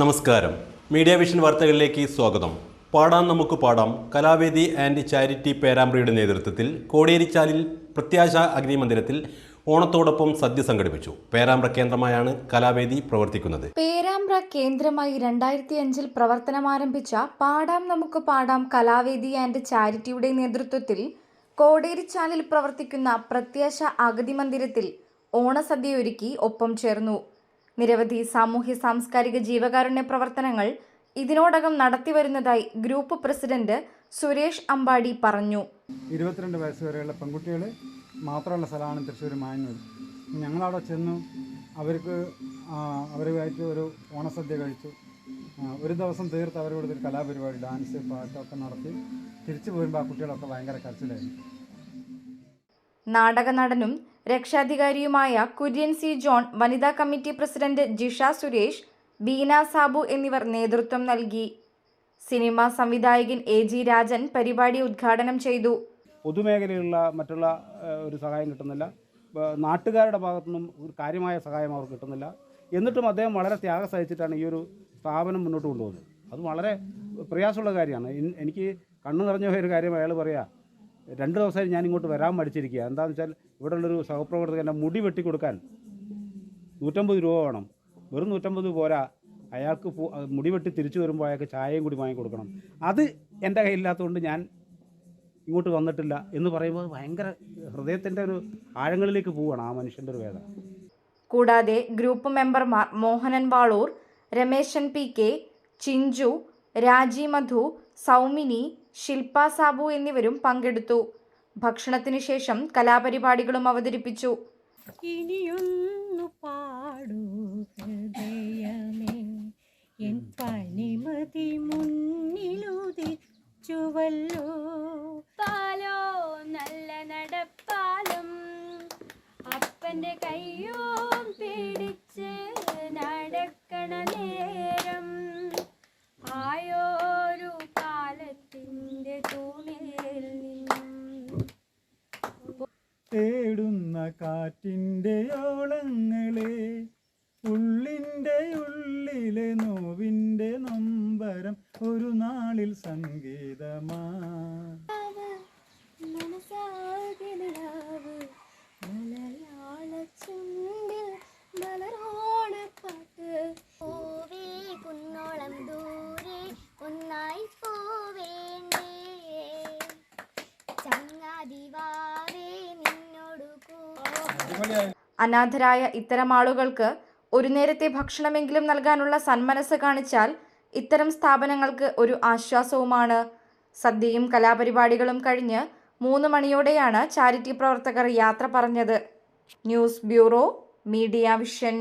നമസ്കാരം. Media vision വാർത്തകളിലേക്ക് സ്വാഗതം. പാടാം നമുക്ക് പാടാം കലാവേദി ആൻഡ് ചാരിറ്റി പേരാമ്പ്രയുടെ നേതൃത്വത്തിൽ കോടിയേരിച്ചാലിൽ പ്രത്യാശ അഗ്നിമന്ദിരത്തിൽ ഓണത്തോടൊപ്പം സദ്യ സംഘടിപ്പിച്ചു. പേരാമ്പ്ര കേന്ദ്രമായാണ് കലാവേദി പ്രവർത്തിക്കുന്നത്. പേരാമ്പ്ര കേന്ദ്രമായി 2005 പ്രവർത്തനമാരംഭിച്ച പാടാം നമുക്ക് പാടാം കലാവേദി ആൻഡ് ചാരിറ്റിയുടെ നേതൃത്വത്തിൽ കോടിയേരിച്ചാലിൽ പ്രവർത്തിക്കുന്ന പ്രത്യാശ അഗതിമന്ദിരത്തിൽ ഓണസദ്യയൊരുക്കി ഒപ്പം ചേർന്നു. നിരവധി സാമൂഹ്യ സാംസ്കാരിക ജീവകാരുണ്യ പ്രവർത്തനങ്ങൾ ഇതിനോടകം നടത്തിവരുന്നതായി ഗ്രൂപ്പ് പ്രസിഡന്റ് സുരേഷ് അമ്പാടി പറഞ്ഞു. 22 വയസ്സ് വരെയുള്ള പെൺകുട്ടികൾ മാത്രമുള്ള സ്ഥലമാണ് തൃശ്ശൂർ മായന്നൂർ. ഞങ്ങളവിടെ ചെന്നു അവരുമായിട്ട് ഒരു ഓണസദ്യ കഴിച്ചു. ഒരു ദിവസം തീർത്ത് അവരോട് ഒരു കലാപരിപാടി, ഡാൻസ്, പാട്ടൊക്കെ നടത്തി തിരിച്ചു പോരുമ്പോൾ ആ കുട്ടികളൊക്കെ ഭയങ്കര കരച്ചിലായിരുന്നു. നാടക നടനും രക്ഷാധികാരിയുമായ കുര്യൻ സി ജോൺ, വനിതാ കമ്മിറ്റി പ്രസിഡന്റ് ജിഷ സുരേഷ്, ബീന സാബു എന്നിവർ നേതൃത്വം നൽകി. സിനിമാ സംവിധായകൻ AG രാജൻ പരിപാടി ഉദ്ഘാടനം ചെയ്തു. പൊതുമേഖലയിലുള്ള മറ്റുള്ള ഒരു സഹായം കിട്ടുന്നില്ല, നാട്ടുകാരുടെ ഭാഗത്തുനിന്നും ഒരു കാര്യമായ സഹായം അവർക്ക് കിട്ടുന്നില്ല. എന്നിട്ടും അദ്ദേഹം വളരെ ത്യാഗം സഹിച്ചിട്ടാണ് ഈ ഒരു സ്ഥാപനം മുന്നോട്ട് കൊണ്ടുപോകുന്നത്. അത് വളരെ പ്രയാസമുള്ള കാര്യമാണ്. എനിക്ക് കണ്ണു നിറഞ്ഞ ഒരു കാര്യം അയാൾ പറയാം, 2 ദിവസമായി ഞാൻ ഇങ്ങോട്ട് വരാൻ മടിച്ചിരിക്കുക. എന്താണെന്ന് വെച്ചാൽ ഇവിടെ ഉള്ളൊരു സഹപ്രവർത്തകൻ്റെ മുടി വെട്ടിക്കൊടുക്കാൻ 150 രൂപ വേണം. വെറും 150 പോരാ, അയാൾക്ക് മുടി വെട്ടി തിരിച്ചു വരുമ്പോൾ അയാൾക്ക് ചായയും കൂടി വാങ്ങിക്കൊടുക്കണം. അത് എൻ്റെ കയ്യിലില്ലാത്തതുകൊണ്ട് ഞാൻ ഇങ്ങോട്ട് വന്നിട്ടില്ല എന്ന് പറയുമ്പോൾ ഭയങ്കര ഹൃദയത്തിൻ്റെ ഒരു ആഴങ്ങളിലേക്ക് പോവുകയാണ് ആ മനുഷ്യൻ്റെ ഒരു വേദന. കൂടാതെ ഗ്രൂപ്പ് മെമ്പർമാർ മോഹനൻ വാളൂർ, രമേശൻ PK, ചിഞ്ചു, രാജി മധു, സൗമിനി, ശില്പ സാബു എന്നിവരും പങ്കെടുത്തു. ഭക്ഷണത്തിനു ശേഷം കലാപരിപാടികളും അവതരിപ്പിച്ചു. ഇനിയൊന്നു പാടൂ ഹൃദയമേ, എൻ പനിമതി മുന്നിലുദിച്ചുവല്ലോ. പാലോ നല്ല നടപ്പാലും അപ്പൻ്റെ കയ്യും പിടിച്ച് നടക്കണ നേരം ആയോരു കാലത്തിൻ്റെ തൂണിൽ നിന്നും തേടുന്ന കാറ്റിൻ്റെ ഓളങ്ങളെ, ഉള്ളിൻ്റെ ഉള്ളിലെ നോവിൻ്റെ നൊമ്പരം ഒരു നാളിൽ സംഗീതമാ. മനസാകലാവ് മലയാള ചുണ്ടിൽ മലരോണപ്പാട്ട്. പോവേ കുന്നോളം ദൂരെ ഒന്നായി പോവേണ്ടേ, ചങ്ങാതിവാവേ നിന്നോടു അനാഥരായ ഇത്തരം ആളുകൾക്ക് ഒരു നേരത്തെ ഭക്ഷണമെങ്കിലും നൽകാനുള്ള സന്മനസ് കാണിച്ചാൽ ഇത്തരം സ്ഥാപനങ്ങൾക്ക് ഒരു ആശ്വാസവുമാണ്. സദ്യയും കലാപരിപാടികളും കഴിഞ്ഞ് 3 മണിയോടെയാണ് ചാരിറ്റി പ്രവർത്തകർ യാത്ര പറഞ്ഞത്. News bureau, media vision.